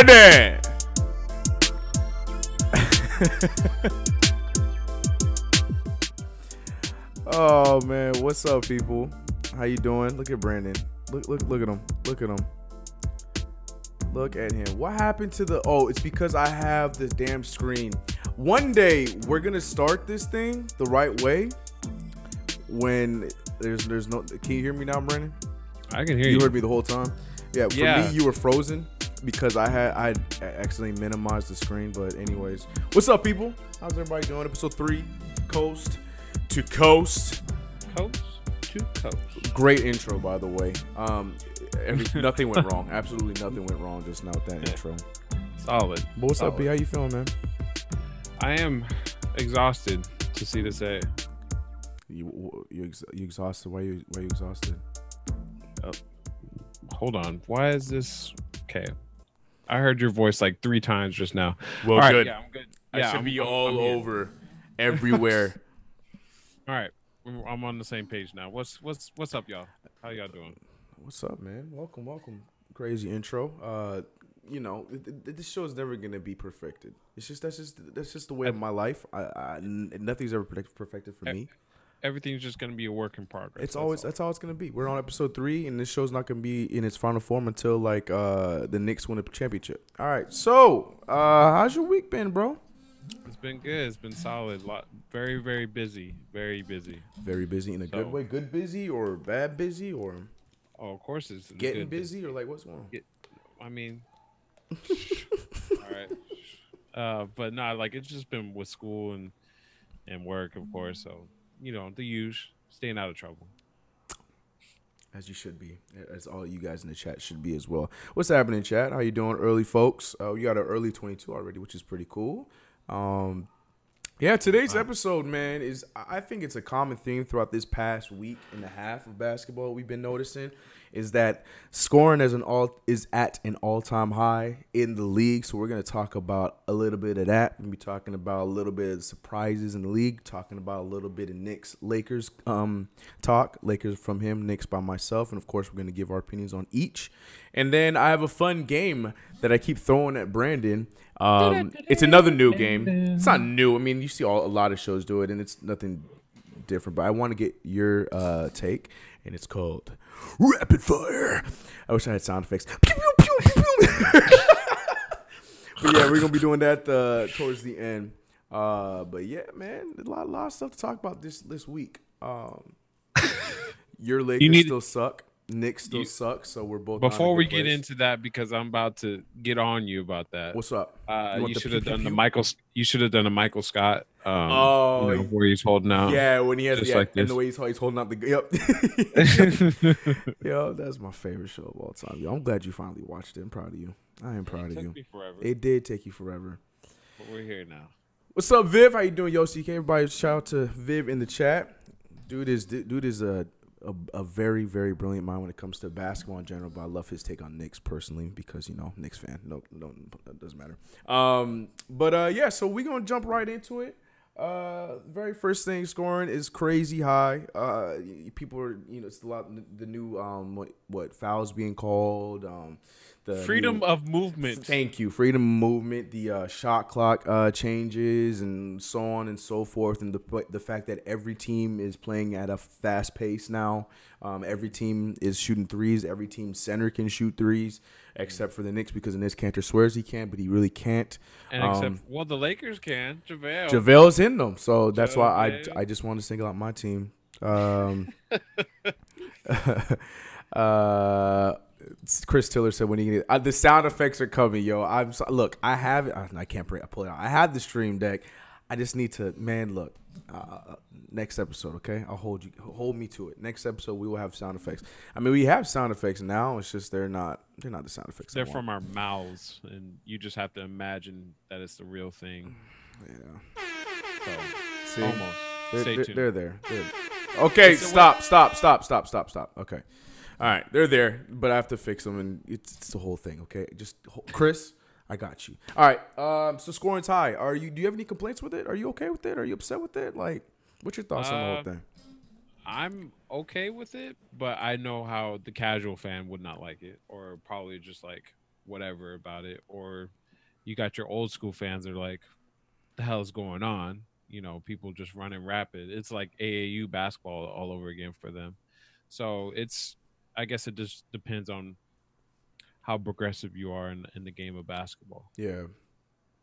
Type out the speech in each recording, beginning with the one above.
Brandon. Oh man, what's up, people? How you doing? Look at Brandon. Look at him. Look at him. Look at him. What happened to the? Oh, it's because I have this damn screen. One day we're gonna start this thing the right way. When there's no. Can you hear me now, Brandon? I can hear you. You heard me the whole time. Yeah. For me, you were frozen because I accidentally minimized the screen. But anyways, what's up, people? How's everybody doing? Episode 3, Coast to Coast. Coast to Coast. Great intro, by the way. Nothing went wrong. Absolutely nothing went wrong just now with that intro. Solid. But what's Solid. up, B? How you feeling, man? I am exhausted, to see the say. You exhausted? Why you exhausted? Hold on. Why is this? Okay. I heard your voice like 3 times just now. Well, all good. Right, yeah, I'm good. I Yeah, should be all I'm over, everywhere. All right. I'm on the same page now. What's up, y'all? How y'all doing? What's up, man? Welcome. Crazy intro. You know, this show is never gonna be perfected. It's just that's just the way of my life. Nothing's ever perfected for me. Everything's just gonna be a work in progress. That's all it's gonna be. We're on episode 3, and this show's not gonna be in its final form until like the Knicks win a championship. All right. So, how's your week been, bro? It's been good. It's been solid. Very, very busy. Very busy. Very busy in a good way. Good busy or bad busy or? Oh, of course it's getting busy or like what's going on? I mean, all right. But nah, like it's just been with school and work, of course. So you know the usual, staying out of trouble. As you should be, as all you guys in the chat should be as well. What's happening, chat? How you doing, early folks? We got an early 22 already, which is pretty cool. Yeah, today's episode, man, I think it's a common theme throughout this past week and a half of basketball we've been noticing is that scoring is at an all-time high in the league. So we're going to talk about a little bit of that. We're going to be talking about a little bit of surprises in the league, talking about a little bit of Knicks Lakers talk, Lakers from him, Knicks by myself, and of course we're going to give our opinions on each. And then I have a fun game that I keep throwing at Brandon. It's another new game. It's not new. I mean, you see a lot of shows do it, and it's nothing different. But I want to get your take, and it's called Rapid Fire. I wish I had sound effects. Pew, pew, pew, pew, pew. But yeah, we're gonna be doing that towards the end. But yeah, man, a lot of stuff to talk about this week. Your Lakers still suck. Knicks still suck, so we're both. Before we get into that, because I'm about to get on you about that. What's up? You should have done the Michael. You should have done a Michael Scott. Where he's holding out. Yeah, when he has like and this. the way he's holding out the. Yep. Yo, that's my favorite show of all time. Yo, I'm glad you finally watched it. I'm proud of you. I am proud of you. It took me forever. It did take you forever. But we're here now. What's up, Viv? How you doing, Yo? CK? Everybody, shout out to Viv in the chat. Dude is a very, very brilliant mind when it comes to basketball in general, but I love his take on Knicks personally because, you know, Knicks fan. No, that doesn't matter. Yeah, so we're going to jump right into it. Very first thing, scoring is crazy high. People are, you know, it's a lot, the new, fouls being called, the freedom of movement. Thank you. Freedom of movement, the shot clock changes and so on and so forth. And the fact that every team is playing at a fast pace now. Every team is shooting threes. Every team center can shoot threes, except for the Knicks because the Knicks cantor swears he can, but he really can't. And the Lakers can. JaVale's in them. So that's why I just want to single out my team. Chris Tiller said when he the sound effects are coming, yo. Look, I have it. I can't pull it out. I have the stream deck. I just need to, man. Look, next episode, okay? I'll hold me to it. Next episode, we will have sound effects. I mean, we have sound effects now. It's just they're not the sound effects. They're from our mouths, and you just have to imagine that it's the real thing. Yeah. So, almost. Stay tuned. They're there. Okay, stop. Okay. All right, they're there, but I have to fix them, and it's the whole thing, okay? Just Chris, I got you. All right, so scoring's high. Do you have any complaints with it? Are you okay with it? Are you upset with it? Like, what's your thoughts on the whole thing? I'm okay with it, but I know how the casual fan would not like it, or probably just like whatever about it, or you got your old school fans that are like, the hell is going on? People just running rapid. It's like AAU basketball all over again for them. So I guess it just depends on how progressive you are in the game of basketball. Yeah.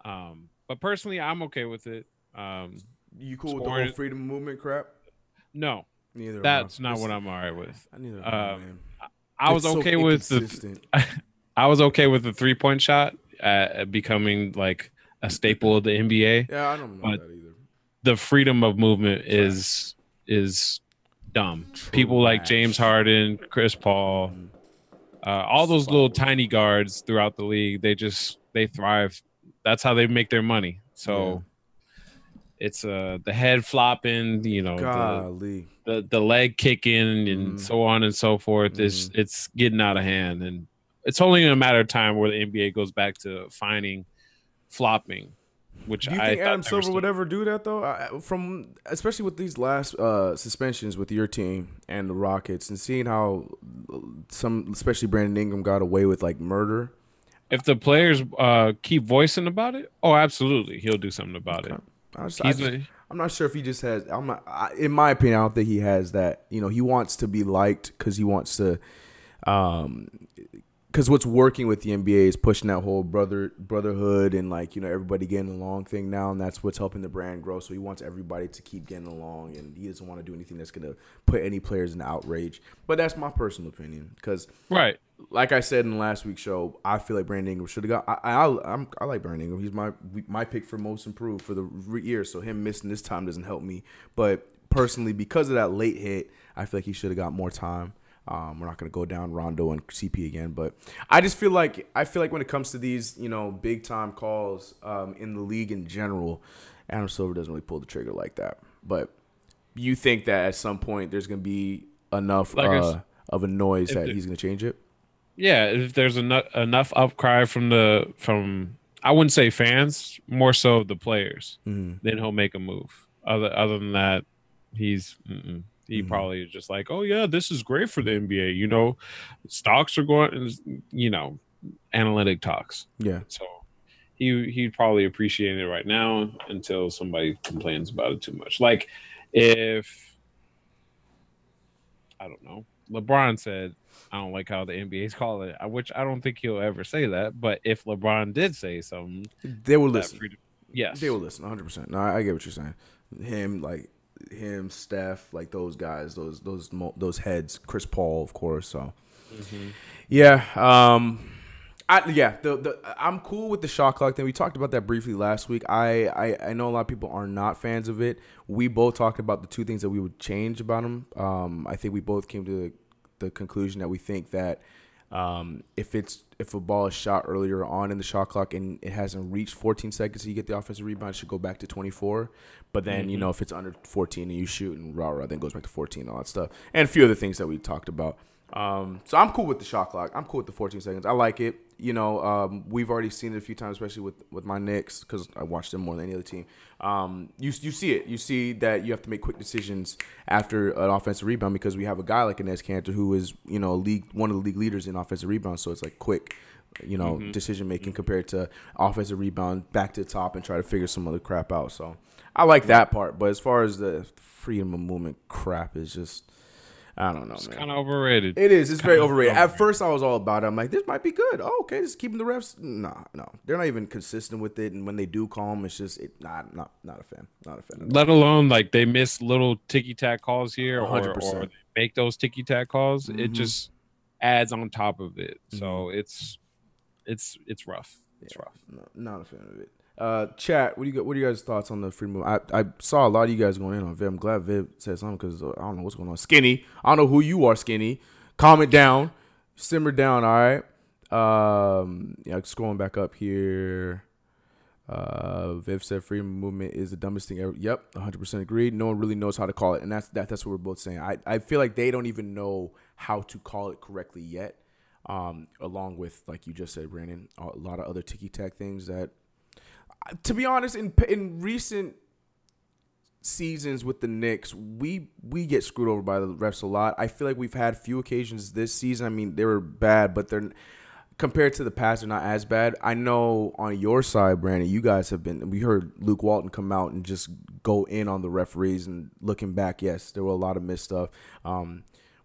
But personally, I'm okay with it. You cool with the whole Scoring, freedom movement crap? no, Neither am that's not what I'm all right with. I. Neither am I, Um, man. I was It's so okay with inconsistent. I was okay with the 3-point shot becoming like a staple of the NBA, Yeah, I don't know but that either. the freedom of movement is dumb. People like James Trash. Harden, Chris Paul, all those little tiny guards throughout the league, they thrive. That's how they make their money. So it's the head flopping, Golly. the leg kicking and so on and so forth. It's getting out of hand, and it's only a matter of time where the NBA goes back to fining flopping. Which Do you think Adam Silver would ever do that though? From especially with these last suspensions with your team and the Rockets, and seeing how some, especially Brandon Ingram, got away with like murder. If the players keep voicing about it, oh, absolutely, he'll do something about it. I'm not sure if he just has. In my opinion, I don't think he has that. He wants to be liked because he wants to. Because what's working with the NBA is pushing that whole brotherhood and like everybody getting along thing now, and that's what's helping the brand grow. So he wants everybody to keep getting along, and he doesn't want to do anything that's gonna put any players in outrage. But that's my personal opinion, because like I said in last week's show, I feel like Brandon Ingram should have got. I like Brandon Ingram. He's my pick for most improved for the year. So him missing this time doesn't help me. But personally, because of that late hit, I feel like he should have got more time. We're not going to go down Rondo and CP again, but I just feel like when it comes to these, big time calls in the league in general, Adam Silver doesn't really pull the trigger like that. But you think that at some point there's going to be enough of a noise that he's going to change it? Yeah, if there's enough outcry from I wouldn't say fans, more so the players, then he'll make a move. Other than that, he probably is just like, oh yeah, this is great for the NBA. Stocks are going, analytic talks. Yeah. So he'd probably appreciate it right now until somebody complains about it too much. Like if, I don't know, LeBron said, I don't like how the NBA's call it, which I don't think he'll ever say that. But if LeBron did say something, they will listen. Yes, they will listen 100%. No, I get what you're saying. Him, Steph, like those guys, those heads, Chris Paul, of course. So, yeah, I'm cool with the shot clock thing. We talked about that briefly last week. I know a lot of people are not fans of it. We both talked about the two things that we would change about them. I think we both came to the conclusion that we think that if a ball is shot earlier on in the shot clock and it hasn't reached 14 seconds, so you get the offensive rebound, it should go back to 24. But then, if it's under 14 and you shoot and then it goes back to 14, all that stuff. And a few other things that we talked about. So I'm cool with the shot clock. I'm cool with the 14 seconds. I like it. We've already seen it a few times, especially with my Knicks, because I watch them more than any other team. You see it. You see that you have to make quick decisions after an offensive rebound, because we have a guy like Enes Kanter who is, one of the league leaders in offensive rebounds. So it's like quick, decision making compared to offensive rebound back to the top and try to figure some other crap out. So I like that part. But as far as the freedom of movement crap is just, I don't know, it's man. Kind of overrated. It is. It's very overrated. At first, I was all about it. I'm like, this might be good. Oh, okay, just keeping the refs. No. They're not even consistent with it. And when they do call them, it's just not a fan. Not a fan. Let alone like they miss little ticky-tack calls here 100%. or they make those ticky-tack calls. It just adds on top of it. So it's rough. It's rough. No, not a fan of it. Chat, what are you guys' thoughts on the free move? I saw a lot of you guys going in on Viv. I'm glad Viv said something, because I don't know what's going on. Skinny, I don't know who you are, Skinny. Calm it down. Simmer down, all right? Scrolling back up here. Viv said freedom of movement is the dumbest thing ever. Yep, 100% agreed. No one really knows how to call it, and that's what we're both saying. I feel like they don't even know how to call it correctly yet, along with, like you just said, Brandon, a lot of other ticky-tack things that, to be honest, in recent seasons with the Knicks, we get screwed over by the refs a lot. I feel like we've had few occasions this season. I mean, they were bad, but they're compared to the past, they're not as bad. I know on your side, Brandon, you guys have been. We heard Luke Walton come out and just go in on the referees. And looking back, yes, there were a lot of missed stuff.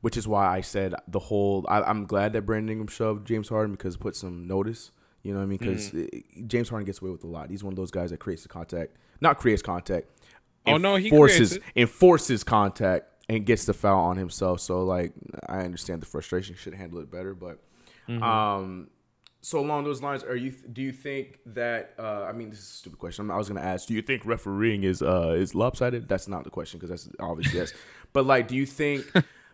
Which is why I said the whole. I'm glad that Brandon Ingram shoved James Harden because it put some notice. You know what I mean? Because James Harden gets away with a lot. He's one of those guys that creates the contact, not creates contact. Oh no, he enforces contact and gets the foul on himself. So like, I understand the frustration. Should handle it better, but. So along those lines, do you think that I mean, this is a stupid question. I was going to ask, do you think refereeing is lopsided? That's not the question because that's obviously yes. But like, do you think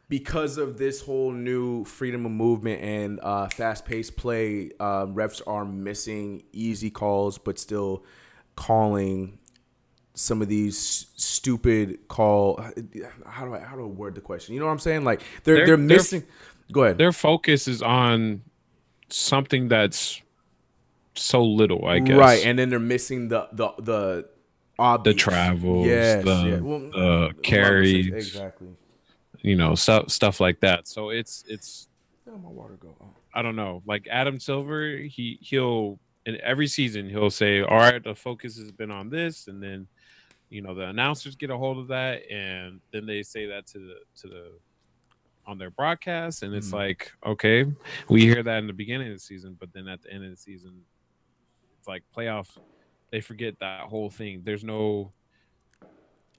because of this whole new freedom of movement and fast-paced play, refs are missing easy calls but still calling some of these stupid call? How do I word the question? You know what I'm saying? Like they're missing. Go ahead. Their focus is on something that's so little, I guess. Right, and then they're missing the obvious. The travels, the carries, exactly. You know, stuff like that. So it's. Where did my water go? Oh. I don't know. Like Adam Silver, he'll in every season he'll say, "All right, the focus has been on this," and then you know the announcers get a hold of that, and then they say that to the on their broadcast, and it's like, okay, we hear that in the beginning of the season, but then at the end of the season, it's like playoffs, they forget that whole thing. There's no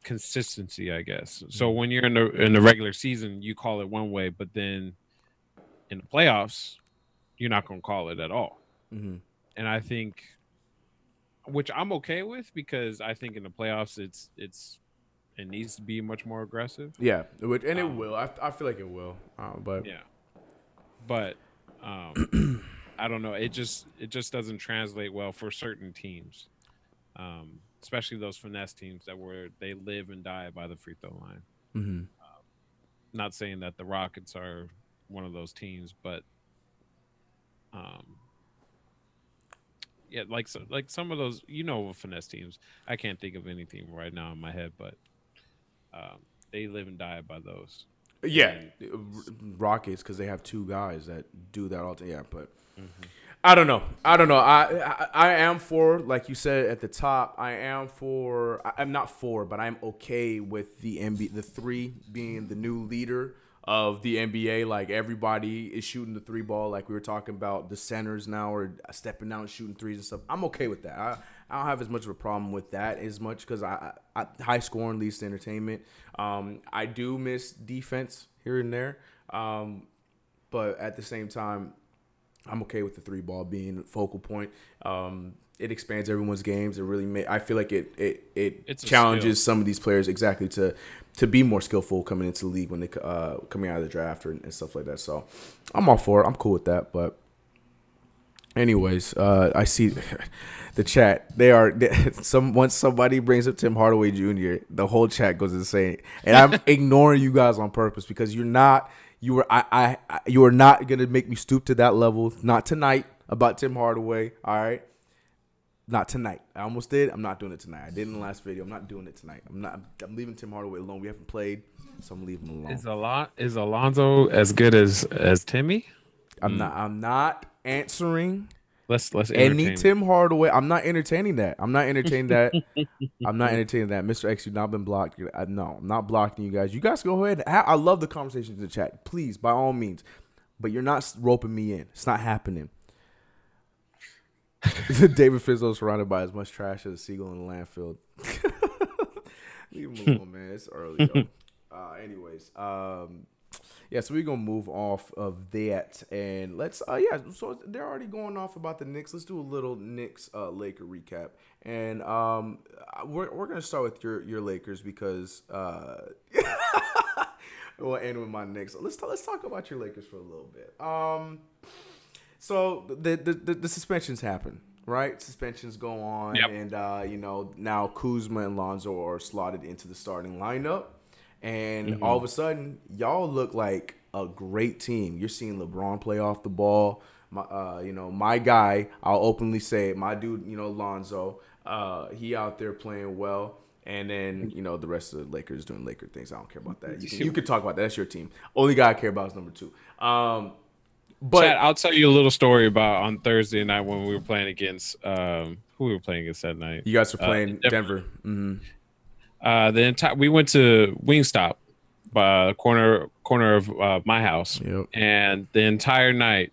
consistency, I guess. So when you're in the regular season, you call it one way, but then in the playoffs, you're not going to call it at all. And I think, which I'm okay with, because I think in the playoffs, it needs to be much more aggressive. Yeah, and it will. I feel like it will. But yeah, but I don't know. It just doesn't translate well for certain teams, especially those finesse teams where they live and die by the free throw line. Not saying that the Rockets are one of those teams, but yeah, like some of those, finesse teams. I can't think of anything right now in my head, but. They live and die by those. Yeah, Rockets, because they have two guys that do that all the time. Yeah, but I don't know. I am for, like you said at the top, I'm not for, but I'm okay with the three being the new leader of the NBA. Like everybody is shooting the three ball. Like we were talking about, the centers now are stepping out and shooting threes and stuff. I'm okay with that. I don't have as much of a problem with that as much because I high scoring leads to entertainment. I do miss defense here and there, but at the same time, I'm okay with the three ball being focal point. It expands everyone's games. It really I feel like it challenges some of these players exactly to be more skillful coming into the league when they coming out of the draft and stuff like that. So I'm all for it. I'm cool with that. But anyways, I see the chat. Once somebody brings up Tim Hardaway Jr., the whole chat goes insane, and I'm ignoring you guys on purpose because you are not gonna make me stoop to that level. Not tonight about Tim Hardaway. All right. Not tonight. I almost did. I'm not doing it tonight. I did in the last video. I'm not doing it tonight. I'm leaving Tim Hardaway alone. We haven't played, so I'm leaving him alone. Is Alonzo as good as Timmy? I'm not answering. Let's any Tim Hardaway. I'm not entertaining that. I'm not entertaining that. Mr. X, you've not been blocked. No, I'm not blocking you guys. You guys go ahead. I love the conversations in the chat. Please, by all means. But you're not roping me in. It's not happening. David Fizzo surrounded by as much trash as a seagull in a landfill. Leave him alone, man. It's early, though. Anyways, yeah, so we're going to move off of that. And let's, so they're already going off about the Knicks. Let's do a little Knicks Laker recap. And we're going to start with your Lakers because we'll end with my Knicks. Let's talk about your Lakers for a little bit. So the suspensions happen, right? Suspensions go on, yep. And now Kuzma and Lonzo are slotted into the starting lineup, and all of a sudden, y'all look like a great team. You're seeing LeBron play off the ball. My guy, I'll openly say it, my dude, Lonzo, he out there playing well. And then, the rest of the Lakers doing Laker things. I don't care about that. You can talk about that. That's your team. Only guy I care about is number 2. But Chad, I'll tell you a little story about on Thursday night when we were playing against who we were playing against that night. you guys were playing Denver. The entire we went to Wingstop, corner of my house, and the entire night,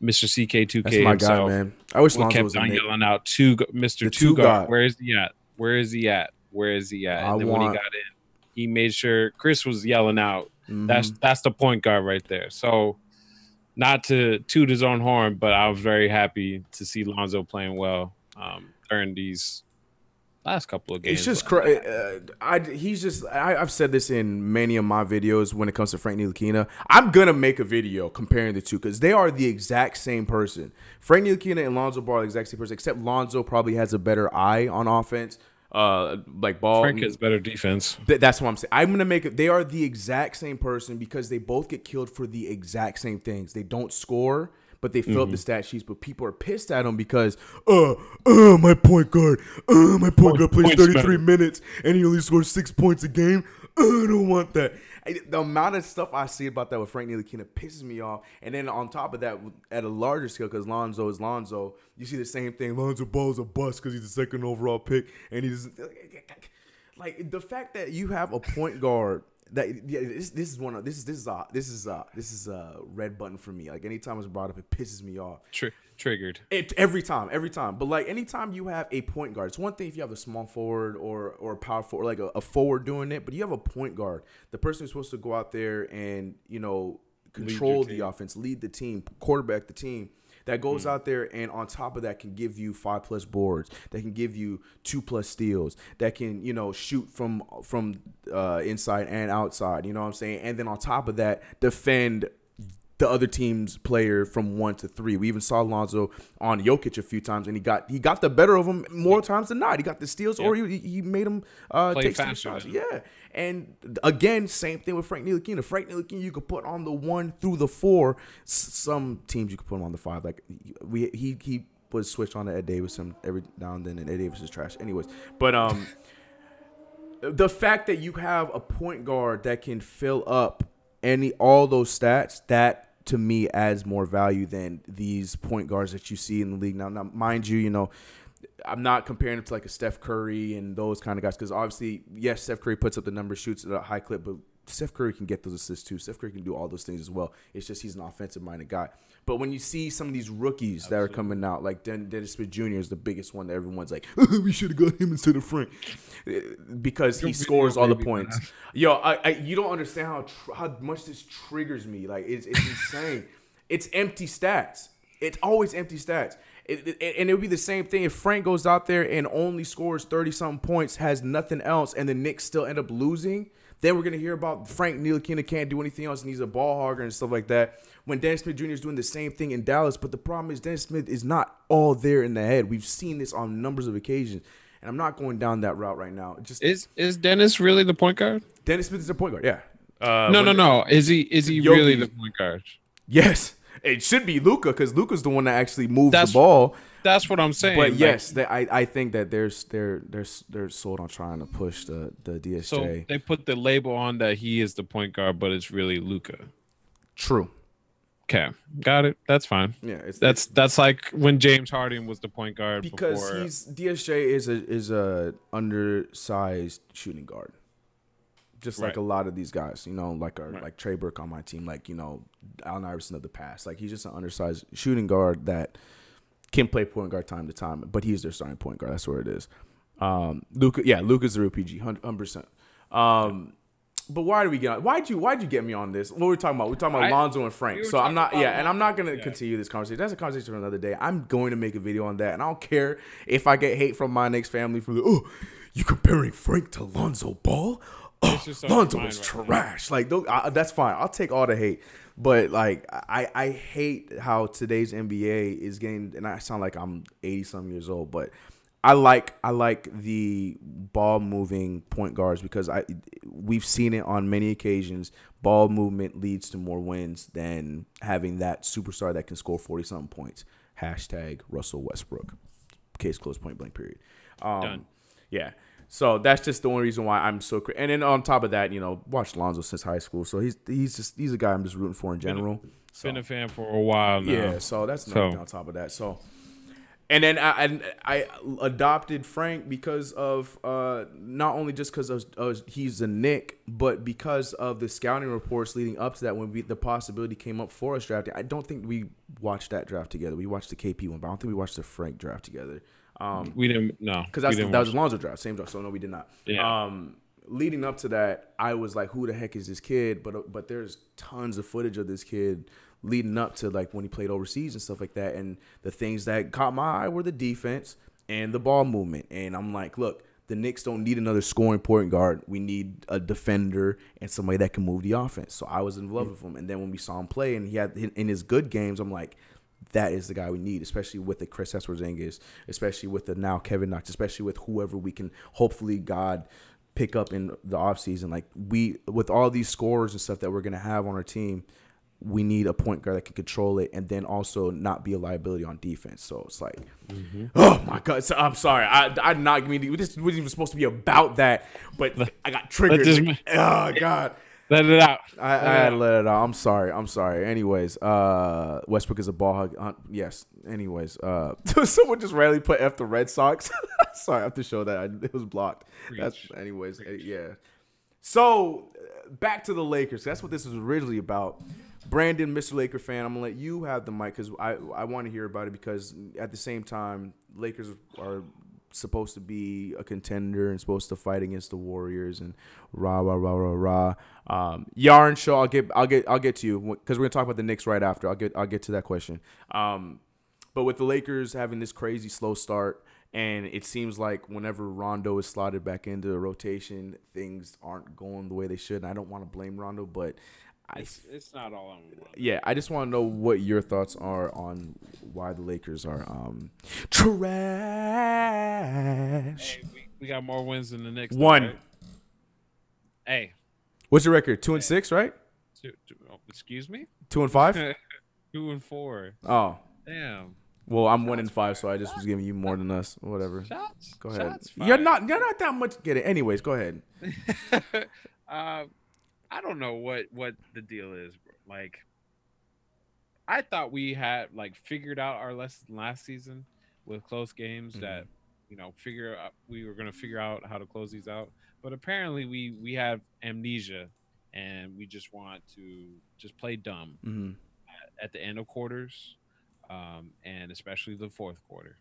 Mr. CK2K That's my himself, guy, man. I wish Lonzo kept was on in yelling out, Mr. Two Guard, where is he at? Where is he at? Where is he at? And then when he got in, he made sure Chris was yelling out. That's the point guard right there. So, not to toot his own horn, but I was very happy to see Lonzo playing well during these last couple of games. It's just I've said this in many of my videos when it comes to Frank Ntilikina. I'm gonna make a video comparing the two because they are the exact same person. Frank Ntilikina and Lonzo Ball are the exact same person, except Lonzo probably has a better eye on offense. Like Ball, Frank has better defense. That's what I'm saying. I'm gonna make it. They are the exact same person because they both get killed for the exact same things. They don't score, but they fill up the stat sheets. But people are pissed at them because, my point guard plays 33 minutes and he only scores 6 points a game. I don't want that. The amount of stuff I see about that with Frank Ntilikina pisses me off. And then on top of that, at a larger scale, because Lonzo is Lonzo, you see the same thing. Lonzo Ball's a bust because he's the second overall pick, and he's like the fact that you have a point guard. This is a red button for me. Like anytime it's brought up, it pisses me off. Triggered. Every time. But like anytime you have a point guard, it's one thing if you have a small forward or a power forward, like a forward doing it, but you have a point guard, the person who's supposed to go out there and control the offense, lead the team, quarterback the team. That goes out there and on top of that can give you 5+ boards, that can give you 2+ steals, that can shoot from inside and outside. You know what I'm saying? And then on top of that, defend the other team's player from 1 to 3. We even saw Lonzo on Jokic a few times, and he got the better of him more times than not. He got the steals, or he made him take some shots. Yeah. And again, same thing with Frank Ntilikina. Frank Ntilikina, you could put on the 1 through the 4. Some teams you could put him on the 5. Like he was switched on to Ed Davis every now and then, and Ed Davis is trash. Anyways, but the fact that you have a point guard that can fill up all those stats, that to me adds more value than these point guards that you see in the league now. Now, mind you, I'm not comparing it to like a Steph Curry and those kind of guys because obviously, yes, Steph Curry puts up the numbers, shoots at a high clip, but Steph Curry can get those assists too. Steph Curry can do all those things as well. It's just he's an offensive-minded guy. But when you see some of these rookies that are coming out, like Dennis Smith Jr. is the biggest one that everyone's like, we should have got him instead of Frank because he scores all the points. Yo, you don't understand how much this triggers me. Like it's insane. It's empty stats. It's always empty stats. And it would be the same thing if Frank goes out there and only scores 30-something points, has nothing else, and the Knicks still end up losing. Then we're going to hear about Frank Ntilikina can't do anything else and he's a ball hogger and stuff like that when Dennis Smith Jr. is doing the same thing in Dallas. But the problem is Dennis Smith is not all there in the head. We've seen this on numbers of occasions. And I'm not going down that route right now. Is Dennis really the point guard? Dennis Smith is the point guard, yeah. No. Is he really the point guard? Yes. It should be Luka because Luka's the one that actually moves the ball. That's what I'm saying. But yes, I think that they're sold on trying to push the DSJ. So they put the label on that he is the point guard, but it's really Luka. True. Okay, got it. That's fine. Yeah, that's like when James Harden was the point guard because before. DSJ is a undersized shooting guard. Just like a lot of these guys, like Trey Burke on my team, like, Allen Iverson of the past. Like, he's just an undersized shooting guard that can play point guard time to time, but he's their starting point guard. That's where it is. Luka's the real PG, 100%. But why'd you get me on this? What were we talking about? We're talking about Lonzo and Frank. So I'm not, and I'm not going to continue this conversation. That's a conversation for another day. I'm going to make a video on that, and I don't care if I get hate from my Knicks family for you comparing Frank to Lonzo Ball? Lonzo is trash. Like, that's fine. I'll take all the hate. But like, I hate how today's NBA is getting. And I sound like I'm 80-some years old, but I like the ball moving point guards because we've seen it on many occasions. Ball movement leads to more wins than having that superstar that can score 40-something points. Hashtag Russell Westbrook. Case closed. Point blank. Period. Done. Yeah. So that's just the only reason why I'm so and then on top of that, watched Lonzo since high school. So he's a guy I'm just rooting for in general. So, been a fan for a while now. yeah, so that's nothing on top of that. So, and then I adopted Frank because of not only just because of he's a Knick, but because of the scouting reports leading up to that when the possibility came up for us drafting. I don't think we watched that draft together. We watched the KP one, but I don't think we watched the Frank draft together. We didn't, no, because that was Alonzo draft, same draft. So no, we did not. Yeah. Leading up to that, I was like, "Who the heck is this kid?" But there's tons of footage of this kid leading up to like when he played overseas and stuff like that. And the things that caught my eye were the defense and the ball movement. And I'm like, look, the Knicks don't need another scoring point guard. We need a defender and somebody that can move the offense. So I was in love with him. And then when we saw him play and he had in his good games, I'm like, that is the guy we need, especially with the Chris Porzingis, especially with the now Kevin Knox, especially with whoever we can hopefully God pick up in the offseason. Like with all these scorers and stuff that we're going to have on our team, we need a point guard that can control it and then also not be a liability on defense. So it's like, oh my God. So, I'm sorry. I'm not going to, this wasn't even supposed to be about that, but I got triggered. Oh God. Let it out. I had to let it out. I'm sorry. Anyways, Westbrook is a ball hug. Yes. Anyways, someone just randomly put F the Red Sox. Sorry, I have to show that. It was blocked. Anyways, yeah. So back to the Lakers. That's what this was originally about. Brandon, Mr. Laker fan, I'm going to let you have the mic because I want to hear about it because at the same time, Lakers are supposed to be a contender and supposed to fight against the Warriors and Yarn show. I'll get to you because we're gonna talk about the Knicks right after. I'll get to that question. But with the Lakers having this crazy slow start, and it seems like whenever Rondo is slotted back into the rotation, things aren't going the way they should. And I don't want to blame Rondo, but it's not all on Rondo. Yeah, I just want to know what your thoughts are on why the Lakers are trash. Hey, we got more wins than the Knicks. One. Right? Hey. What's your record? 2-6, right? Excuse me? 2-5? 2-4. Oh. Damn. Well, I'm 1-5, so I just was giving you more than us. Whatever. Go ahead. Shots You're not that much. Get it. Anyways, go ahead. I don't know what the deal is, bro. Like, I thought we had figured out our lesson last season with close games that we were gonna figure out how to close these out. But apparently we have amnesia, and we just want to just play dumb at the end of quarters, and especially the fourth quarter.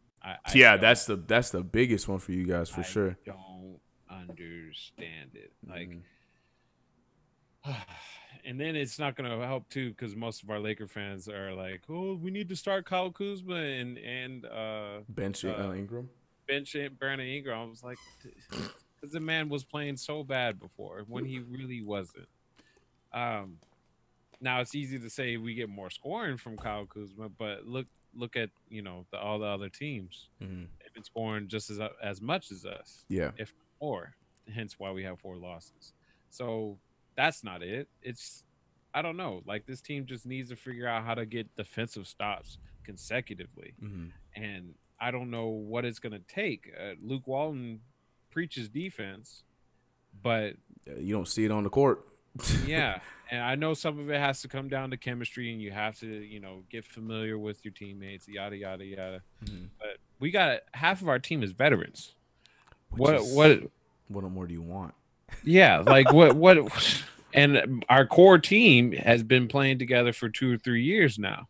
That's the biggest one for you guys for sure. I don't understand it. And then it's not going to help too because most of our Laker fans are like, "Oh, we need to start Kyle Kuzma and bench Ingram, bench Brandon Ingram." I was like, because the man was playing so bad before when he really wasn't. Now it's easy to say we get more scoring from Kyle Kuzma, but look at all the other teams. They've been scoring just as much as us, if more. Hence why we have 4 losses. So. That's not it. I don't know. This team just needs to figure out how to get defensive stops consecutively. And I don't know what it's going to take. Luke Walton preaches defense, but you don't see it on the court. Yeah. And I know some of it has to come down to chemistry and you have to, get familiar with your teammates, yada, yada, yada. But we got half of our team is veterans. What more do you want? Yeah, what and our core team has been playing together for 2 or 3 years now.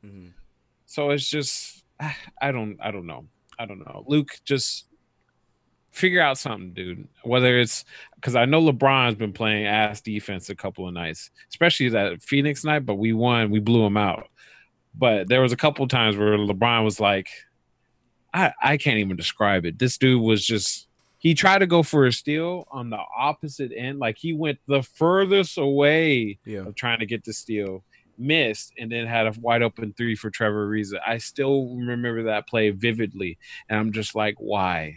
So it's just I don't know. Luke, just figure out something, dude. Whether it's because I know LeBron's been playing ass defense a couple of nights, especially that Phoenix night, but we won, we blew him out. But there was a couple of times where LeBron was like, I can't even describe it. This dude was just he tried to go for a steal on the opposite end. He went the furthest away of trying to get the steal, missed, and then had a wide open 3 for Trevor Ariza. I still remember that play vividly. And I'm just like, why?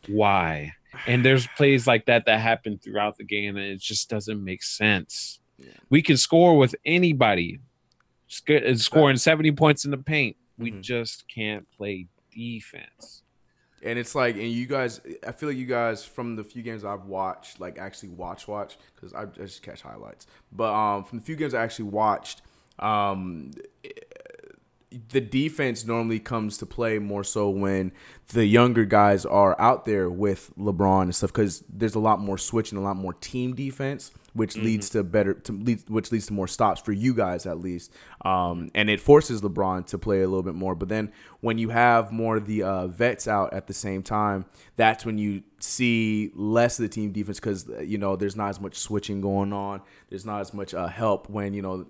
Why? And there's plays like that happen throughout the game, and it just doesn't make sense. We can score with anybody. Scoring 70 points in the paint. We just can't play defense. And it's and you guys, I feel like you guys, from the few games I've watched, actually watch, because I just catch highlights. But from the few games I actually watched, Um, the defense normally comes to play more so when the younger guys are out there with LeBron and stuff, because there's a lot more switching, a lot more team defense, which leads to which leads to more stops for you guys at least, and it forces LeBron to play a little bit more. But then when you have more of the vets out at the same time, that's when you see less of the team defense, because there's not as much switching going on. There's not as much help when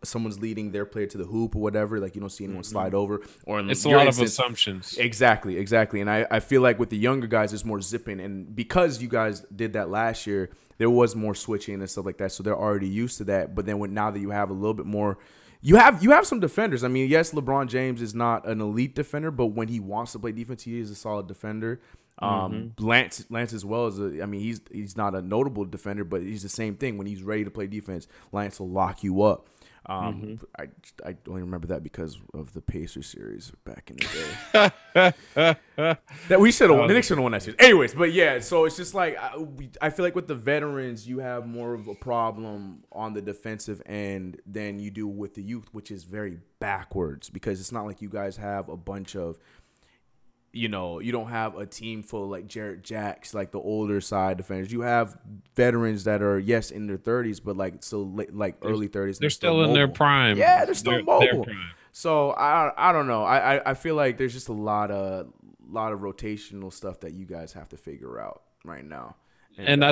someone's leading their player to the hoop or whatever. Like, you don't see anyone slide over. Or it's a lot of assumptions. Exactly. And I feel like with the younger guys, there's more zipping. And because you guys did that last year, there was more switching and stuff like that. So they're already used to that. But then now that you have a little bit more, you have some defenders. I mean, yes, LeBron James is not an elite defender, but when he wants to play defense, he is a solid defender. Lance as well he's not a notable defender, but he's the same thing. When he's ready to play defense, Lance will lock you up. I only remember that because of the Pacers series back in the day. That we should have won. The Knicks should have won that series. Anyways, but yeah, so it's just like I feel like with the veterans, you have more of a problem on the defensive end than you do with the youth, which is very backwards, because it's not like you guys have a bunch of, you don't have a team full of like Jarrett Jacks, like the older side defenders. You have veterans that are, yes, in their 30s, but like still like early 30s. They're still in their prime. Yeah, they're still mobile. So I don't know. I feel like there's just a lot of rotational stuff that you guys have to figure out right now. And I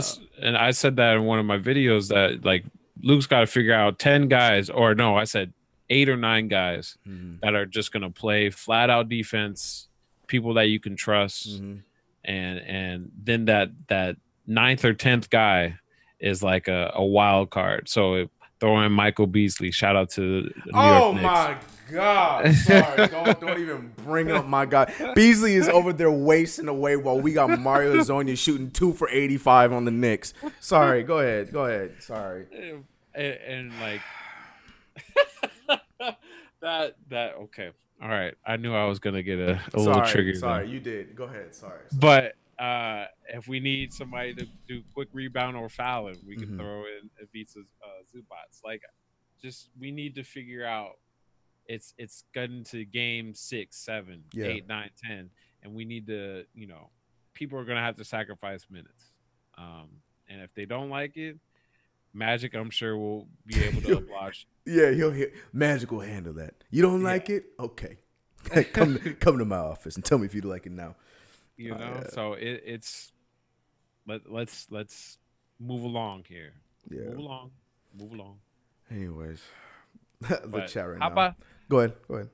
said that in one of my videos, that like Luke's got to figure out 10 guys, or no, I said 8 or 9 guys that are just going to play flat out defense, people that you can trust, and then that 9th or 10th guy is like a wild card. So throw in Michael Beasley. Shout out to the New York Knicks. My God! Sorry, don't even bring up my guy. Beasley is over there wasting away while we got Mario Hezonja shooting 2 for 85 on the Knicks. Sorry, go ahead. Sorry. And like that. Okay. All right, I knew I was gonna get a little trigger. Sorry, you did. Go ahead. Sorry. But if we need somebody to do quick rebound or fouling, we can throw in Ivica Zubats. Like, just we need to figure out. It's getting to game 6, 7, 8, 9, 10, and we need to. People are gonna have to sacrifice minutes. And if they don't like it, Magic, I'm sure, will be able to oblige. Yeah, Magic will handle that. You don't like it? Okay. Come to my office and tell me if you like it now. So it's let's move along here. Yeah. Move along. Anyways, the chat right now. Go ahead.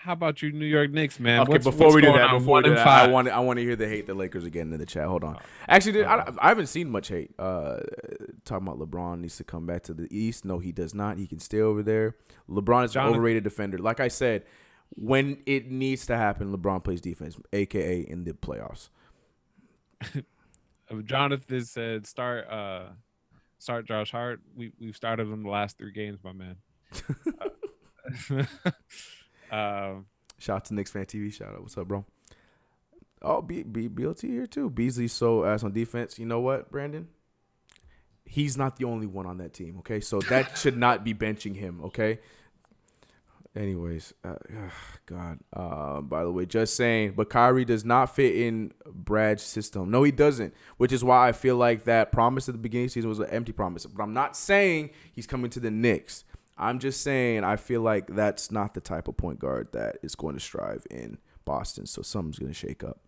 How about you, New York Knicks, man? Okay, before we do that, I want to hear the hate the Lakers again in the chat. Hold on. Actually, I haven't seen much hate. Talking about LeBron needs to come back to the East. No, he does not. He can stay over there. LeBron is an overrated defender. Like I said, when it needs to happen, LeBron plays defense, a.k.a. in the playoffs. Jonathan said, start Josh Hart. We've started him the last 3 games, my man. Shout out to Knicks Fan TV. Shout out. What's up, bro? Oh, BLT here too. Beasley's so ass on defense. You know what, Brandon? He's not the only one on that team, okay? So that should not be benching him, okay? Anyways, God. By the way, just saying, but Kyrie does not fit in Brad's system. No, he doesn't, which is why I feel like that promise at the beginning of the season was an empty promise. But I'm not saying he's coming to the Knicks. I'm just saying I feel like that's not the type of point guard that is going to strive in Boston. So something's going to shake up.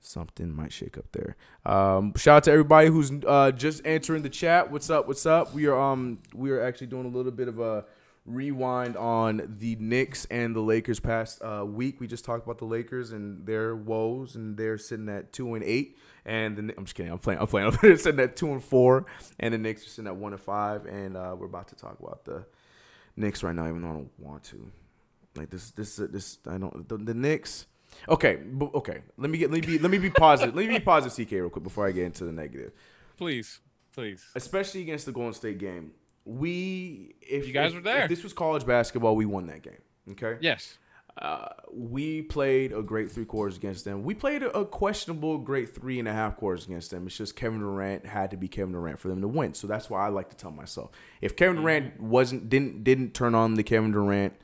Something might shake up there. Shout out to everybody who's just entering the chat. What's up? We are actually doing a little bit of a rewind on the Knicks and the Lakers past week. We just talked about the Lakers and their woes, and they're sitting at 2-8. And I'm just kidding. I'm playing. They're sitting at 2-4, and the Knicks are sitting at 1-5. And we're about to talk about the Knicks right now, even though I don't want to. Like this. I don't. The Knicks. Okay. Let me be positive. Let me be positive, CK, real quick before I get into the negative. Please. Especially against the Golden State game. If you guys were there. If this was college basketball, we won that game. Okay. Yes. We played a great 3 quarters against them. We played a questionable great 3.5 quarters against them. It's just Kevin Durant had to be Kevin Durant for them to win. So that's why I like to tell myself, if Kevin Durant didn't turn on the Kevin Durant,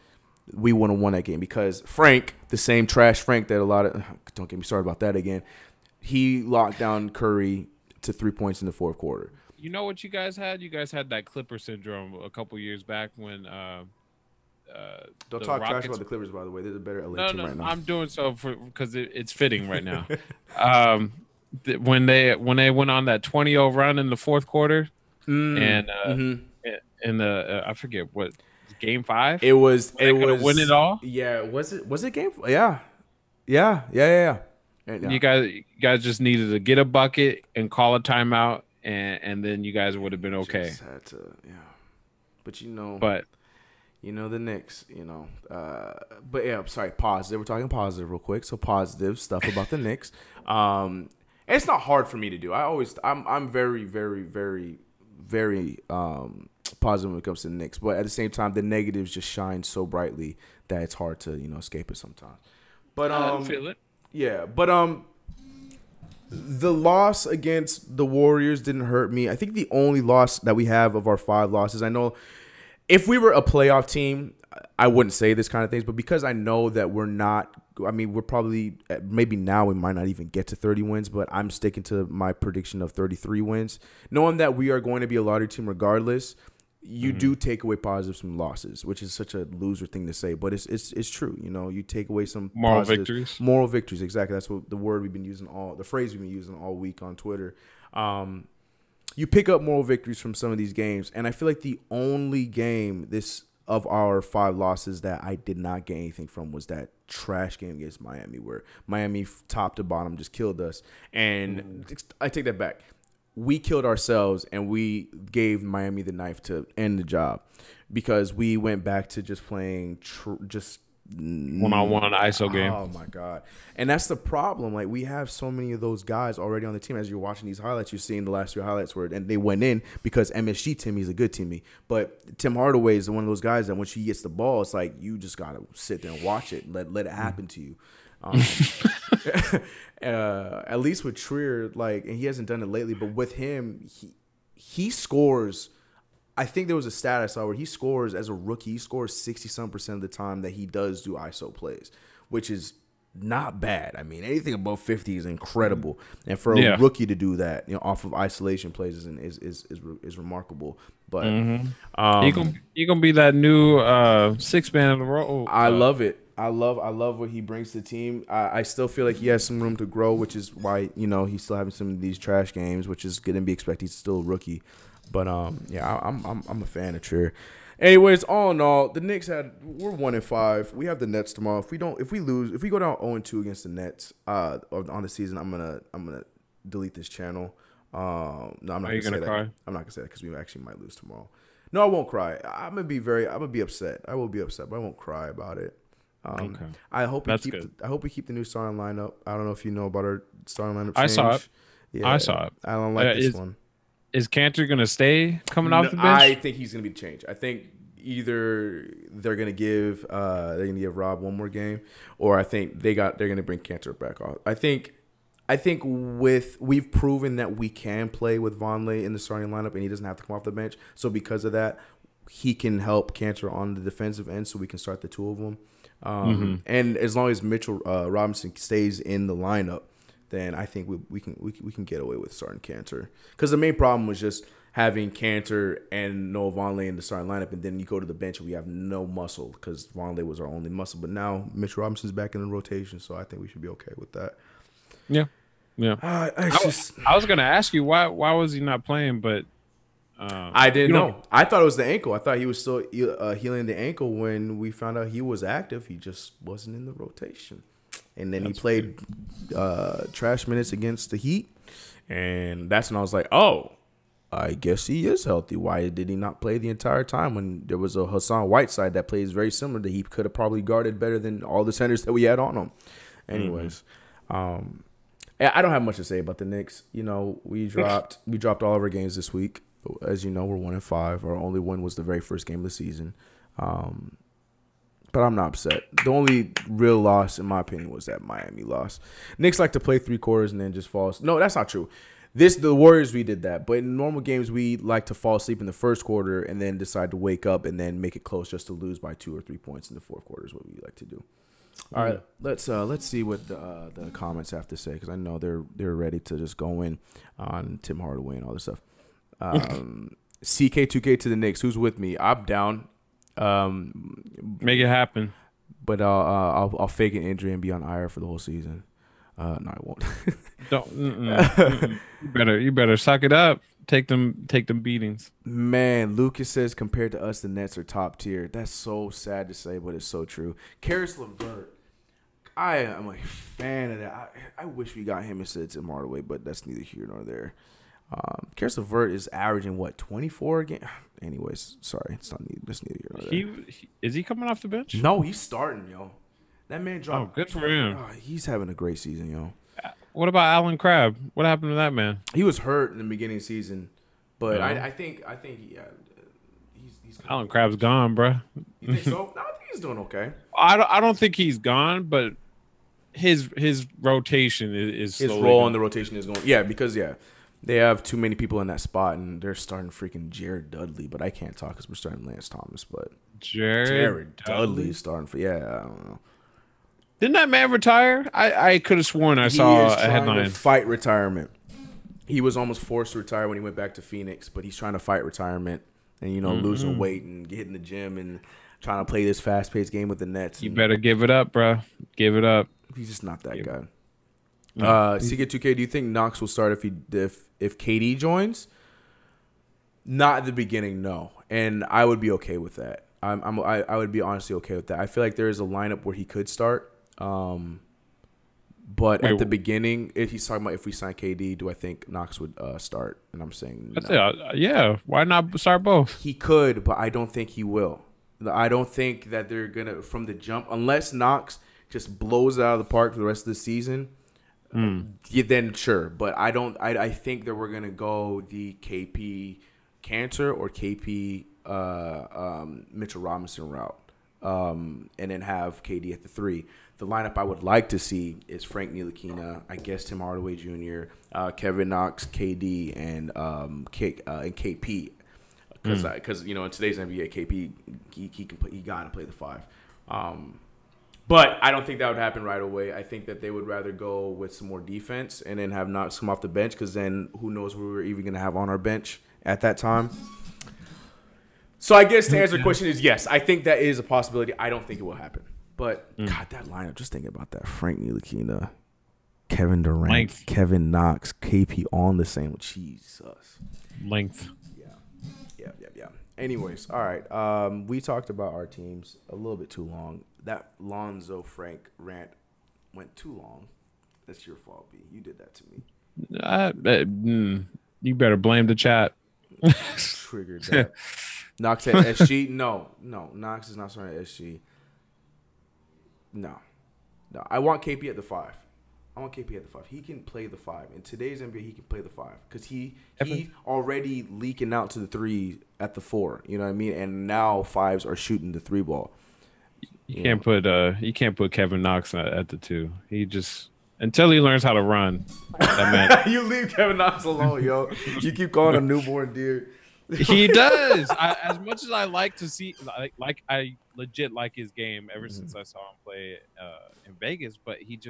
we wouldn't have won that game, because Frank, the same trash Frank that a lot of, don't get me started about that again, he locked down Curry to 3 points in the fourth quarter. You know what you guys had? You guys had that Clipper syndrome a couple years back when don't talk trash about the Clippers, by the way. They're the better LA team right now. I'm doing so because it's fitting right now. When they went on that 20-0 run in the fourth quarter, and in the I forget what, game 5. It was win it all. Yeah, was it game? Yeah. You guys just needed to get a bucket and call a timeout, and then you guys would have been okay. Just had to, yeah. But the Knicks, but yeah, I'm sorry, positive. We're talking positive real quick. So positive stuff about the Knicks. And it's not hard for me to do. I'm very, very, very, very positive when it comes to the Knicks. But at the same time, the negatives just shine so brightly that it's hard to, escape it sometimes. But I feel it. Yeah, but the loss against the Warriors didn't hurt me. I think the only loss that we have of our 5 losses, I know if we were a playoff team, I wouldn't say this kind of things, but because I know that we're not, we're probably, maybe now we might not even get to 30 wins, but I'm sticking to my prediction of 33 wins. Knowing that we are going to be a lottery team regardless, you do take away positives from losses, which is such a loser thing to say, but it's true. You take away some moral victories. Moral victories, exactly. That's what the word we've been using the phrase we've been using all week on Twitter. You pick up moral victories from some of these games, and I feel like the only game of our 5 losses that I did not get anything from was that trash game against Miami, where Miami top to bottom just killed us. And I take that back. We killed ourselves, and we gave Miami the knife to end the job, because we went back to just playing just one-on-one ISO game. Oh my God. And that's the problem. Like, we have so many of those guys already on the team. As you're watching these highlights, you're seeing the last 3 highlights and they went in because MSG Timmy's a good Timmy. But Tim Hardaway is one of those guys that once he gets the ball, it's like you just gotta sit there and watch it. Let it happen to you. At least with Trier, and he hasn't done it lately, but with him, he scores. I think there was a stat I saw where he scores as a rookie. He scores 60-some% of the time that he does do ISO plays, which is not bad. Anything above 50 is incredible, and for a rookie to do that, off of isolation plays is remarkable. But he gonna be that new 6-man in the row. I love it. I love what he brings to the team. I still feel like he has some room to grow, which is why he's still having some of these trash games, which is going to be expected. He's still a rookie. But yeah, I'm a fan of Trier. Anyways, all in all, the Knicks we're 1-5. We have the Nets tomorrow. If we go down 0-2 against the Nets on the season, I'm gonna delete this channel. No, I'm not gonna say that. Cry? I'm not gonna say that because we actually might lose tomorrow. No, I won't cry. I'm gonna be upset. I will be upset, but I won't cry about it. Okay. I hope we keep the new starting lineup. I don't know if you know about our starting lineup change. I saw it. Yeah, I saw it. I don't like this one. Is Cantor going to stay coming off the bench? I think he's going to be changed. I think either they're going to give Rob one more game, or I think they're going to bring Cantor back off. I think we've proven that we can play with Vonleh in the starting lineup, and he doesn't have to come off the bench. So because of that, he can help Cantor on the defensive end, so we can start the 2 of them. And as long as Mitchell Robinson stays in the lineup, then I think we can get away with starting Cantor. Because the main problem was just having Cantor and Noah Vonleh in the starting lineup, and then you go to the bench and we have no muscle because Vonleh was our only muscle. But now Mitchell Robinson's back in the rotation, so I think we should be okay with that. Yeah. I was going to ask you why was he not playing, but I didn't know. I thought it was the ankle. I thought he was still healing the ankle when we found out he was active. He just wasn't in the rotation. And then he played trash minutes against the Heat. And that's when I was like, oh, I guess he is healthy. Why did he not play the entire time when there was a Hassan Whiteside that plays very similar that he could have probably guarded better than all the centers that we had on him? Anyways, I don't have much to say about the Knicks. We dropped all of our games this week. As you know, we're 1-5. Our only win was the very first game of the season. But but I'm not upset. The only real loss, in my opinion, was that Miami loss. Knicks like to play 3 quarters and then just fall. No, that's not true. The Warriors, we did that. But in normal games, we like to fall asleep in the first quarter and then decide to wake up and then make it close just to lose by 2 or 3 points in the fourth quarter is what we like to do. All right, let's see what the comments have to say, because I know they're ready to just go in on Tim Hardaway and all this stuff. CK2K to the Knicks. Who's with me? I'm down. Make it happen. But I'll fake an injury and be on IR for the whole season. No, I won't. Don't. You better suck it up. Take them beatings. Man, Lucas says compared to us, the Nets are top tier. That's so sad to say, but it's so true. Karis LeVert, I am a fan of that. I wish we got him instead of Tim Hardaway, but that's neither here nor there. Karis LeVert is averaging 24 again. Anyways, sorry, that's neither here nor there. Is he coming off the bench? No, he's starting, yo. That man dropped. Oh, good for him. He's having a great season, yo. What about Alan Crabb? What happened to that man? He was hurt in the beginning of the season, but I think he's Alan Crabb's gone, bro. You think so? No, I think he's doing okay. I don't think he's gone, but his rotation is his role in the rotation is going. Yeah, because they have too many people in that spot, and they're starting freaking Jared Dudley, but I can't talk because we're starting Lance Thomas. But Jared Dudley is starting for I don't know. Didn't that man retire? I could have sworn I saw a headline. To fight retirement. He was almost forced to retire when he went back to Phoenix, but he's trying to fight retirement and losing weight and getting the gym and trying to play this fast-paced game with the Nets. You better give it up, bro. Give it up. He's just not that guy. CK2K, do you think Knox will start if KD joins? Not at the beginning, no. And I would be okay with that. I would be honestly okay with that. I feel like there is a lineup where he could start. But at the beginning, if he's talking about if we sign KD, do I think Knox would start? And I'm saying no. Yeah. Why not start both? He could, but I don't think he will. I don't think that they're gonna from the jump, unless Knox just blows it out of the park for the rest of the season. Then sure, but I don't. I think that we're gonna go the KP Cantor or KP Mitchell Robinson route, and then have KD at the 3. The lineup I would like to see is Frank Ntilikina, I guess Tim Hardaway Jr., Kevin Knox, KD, and KP. Because in today's NBA, KP he got to play the 5. But I don't think that would happen right away. I think that they would rather go with some more defense and then have Knox come off the bench, because then who knows what we're even going to have on our bench at that time. So I guess to answer the question is yes, I think that is a possibility. I don't think it will happen. But, God, that lineup, just thinking about that. Frank Ntilikina, Kevin Durant, Kevin Knox, KP on the same. Jesus. Length. Yeah. Anyways, all right. We talked about our teams a little bit too long. That Lonzo Frank rant went too long. That's your fault, B. You did that to me. You better blame the chat. Triggered that. Knox at SG? No. Knox is not starting at SG. No. I want KP at the 5. He can play the 5. In today's NBA, he can play the 5 because he already leaking out to the 3 at the 4. You know what I mean? And now 5s are shooting the 3 ball. You can't put Kevin Knox at the 2. He just until he learns how to run. That man. You leave Kevin Knox alone, yo. You keep calling him newborn deer. He does. As much as I like to see, like I legit like his game ever since I saw him play in Vegas. But he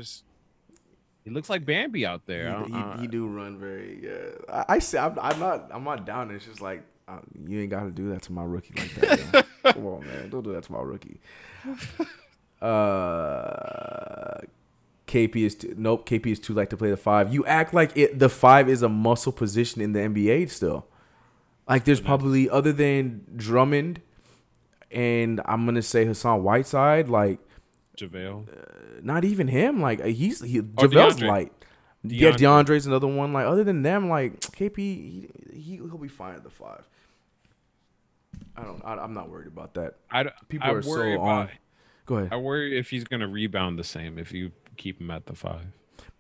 looks like Bambi out there. He do run very. I say I'm not down. It's just like you ain't got to do that to my rookie like that. Man. Come on, man. Don't do that to my rookie. KP is too light to play the 5. You act like the 5 is a muscle position in the NBA still. Like, there's probably, other than Drummond and I'm going to say Hassan Whiteside, like. JaVale. Not even him. Like, JaVale's light. Yeah, DeAndre's another one. Like, other than them, like, KP, he'll be fine at the 5. I'm not worried about that. People are so on. Go ahead. I worry if he's going to rebound the same if you keep him at the 5.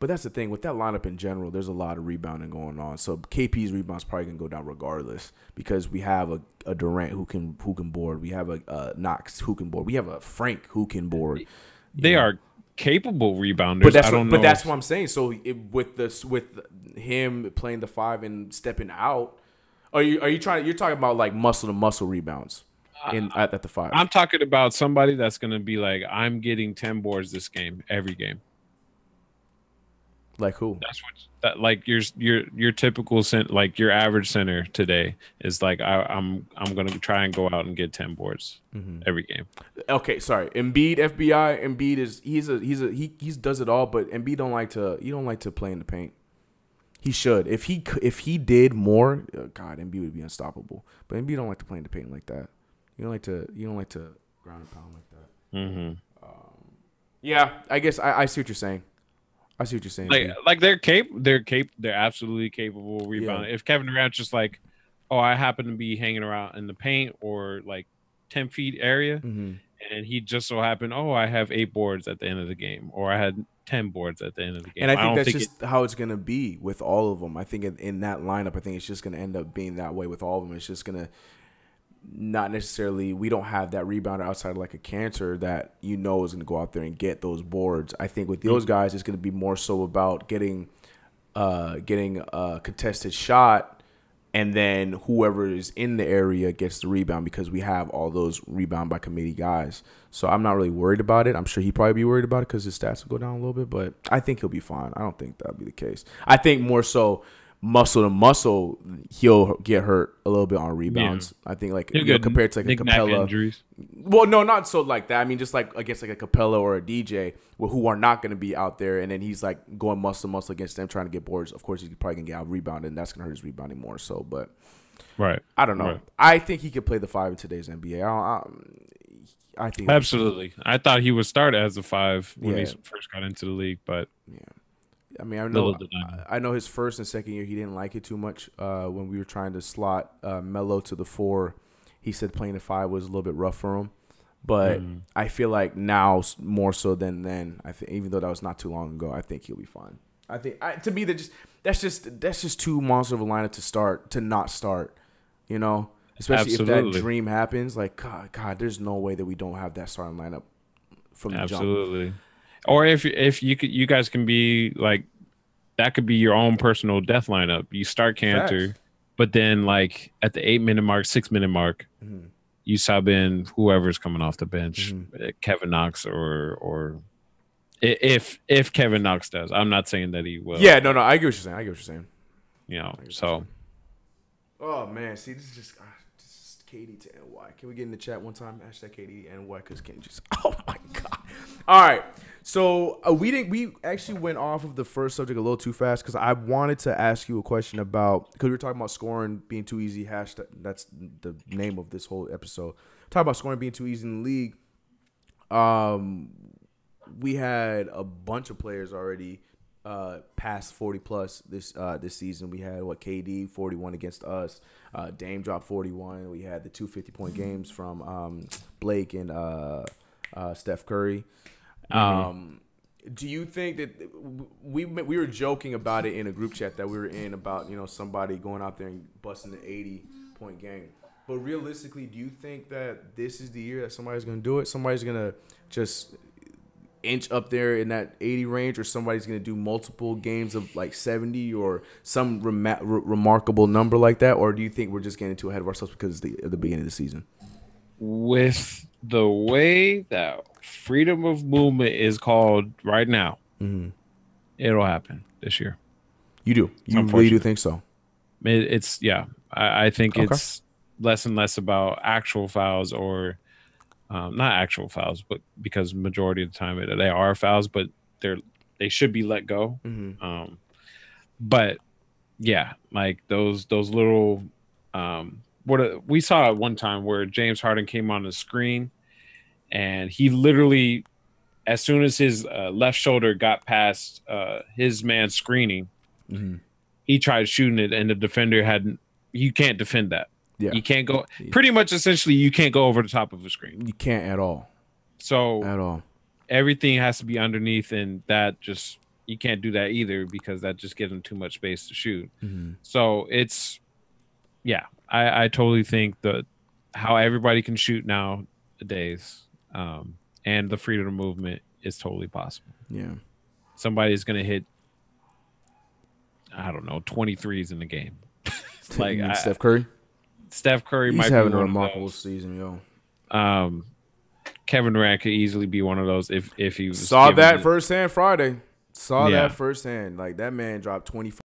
But that's the thing with that lineup in general. There's a lot of rebounding going on. So KP's rebounds probably gonna go down regardless because we have a Durant who can board. We have a Knox who can board. We have a Frank who can board. They are capable rebounders. But that's what I'm saying. So with him playing the 5 and stepping out, you're talking about like muscle to muscle rebounds at the 5. I'm talking about somebody that's gonna be like, I'm getting 10 boards this game every game. Like who? Like your typical like your average center today is like I'm gonna try and go out and get 10 boards every game. Okay, sorry. Embiid, FBI. Embiid he does it all, but Embiid don't like to play in the paint. He should. If he did more, God, Embiid would be unstoppable. But Embiid don't like to play in the paint like that. You don't like to ground and pound like that. Mm-hmm. Yeah, I guess I see what you're saying. I see what you're saying. Like they're absolutely capable of rebounding. Yeah. If Kevin Durant's just like, oh, I happen to be hanging around in the paint or like 10 feet area, and he just so happened, oh, I have 8 boards at the end of the game, or I had 10 boards at the end of the game. And I think that's just how it's gonna be with all of them. I think in that lineup, I think it's just gonna end up being that way with all of them. It's just gonna not necessarily, we don't have that rebounder outside of like a Cantor that is going to go out there and get those boards. I think with those guys, it's going to be more so about getting a contested shot, and then whoever is in the area gets the rebound because we have all those rebound by committee guys. So I'm not really worried about it. I'm sure he'd probably be worried about it because his stats will go down a little bit, but I think he'll be fine. I don't think that'll be the case. I think more so muscle to muscle, he'll get hurt a little bit on rebounds. Yeah. I think like compared to like a Capella. Injuries. Well, no, not so like that. I mean, just like against like a Capella or a DJ who are not going to be out there, and then he's like going muscle to muscle against them trying to get boards. Of course, he's probably gonna get out rebounded, and that's gonna hurt his rebounding more. So, but right, I don't know. Right. I think he could play the 5 in today's NBA. I think absolutely. I thought he would start as a 5 when he first got into the league, but yeah. I mean, I know his first and second year he didn't like it too much. When we were trying to slot Melo to the 4, he said playing the 5 was a little bit rough for him. But I feel like now more so than then. I think even though that was not too long ago, I think he'll be fine. I think to me that's just too monster of a lineup to not start. Especially if that dream happens. Like God, there's no way that we don't have that starting lineup from the jump. Absolutely. Or if you guys can be like, that could be your own personal death lineup. You start Cantor, but then like at the 8-minute mark, 6-minute mark, you sub in whoever's coming off the bench, Kevin Knox or if Kevin Knox does. I'm not saying that he will. Yeah, no, I get what you're saying. So. Oh man, see, this is just KD to NY. Can we get in the chat one time? Hashtag KD to NY because Ken just. Oh my God. All right. So we actually went off of the first subject a little too fast because I wanted to ask you a question because we were talking about scoring being too easy. Hashtag, that's the name of this whole episode. Talking about scoring being too easy in the league. We had a bunch of players already past 40 plus this season. We had KD 41 against us. Dame dropped 41. We had the 2 50-point games from Blake and Steph Curry. Do you think that we were joking about it in a group chat that we were in about somebody going out there and busting an 80-point game? But realistically, do you think that this is the year that somebody's going to do it? Somebody's going to just inch up there in that 80 range, or somebody's going to do multiple games of like 70 or some remarkable number like that? Or do you think we're just getting too ahead of ourselves because it's the beginning of the season? With the way that freedom of movement is called right now, it'll happen this year. You do? You really do think so? It's I think it's less and less about actual fouls or not actual fouls, but because majority of the time they are fouls, but they should be let go. But yeah, like those little we saw at one time where James Harden came on the screen and he literally, as soon as his left shoulder got past his man screening, he tried shooting it, and the defender you can't defend that. Yeah. You can't go pretty much essentially you can't go over the top of a screen. You can't at all. So everything has to be underneath, and that just you can't do that either because that just gives him too much space to shoot. Mm-hmm. So it's, yeah, I totally think that how everybody can shoot nowadays, and the freedom of movement is totally possible. Yeah. Somebody's going to hit, I don't know, 23s in the game. Like Steph Curry? Steph Curry He's might having be a one remarkable of those. season, yo. Kevin Durant could easily be one of those if he was Saw given that the- firsthand Friday. Saw Yeah. that firsthand. Like, that man dropped 25.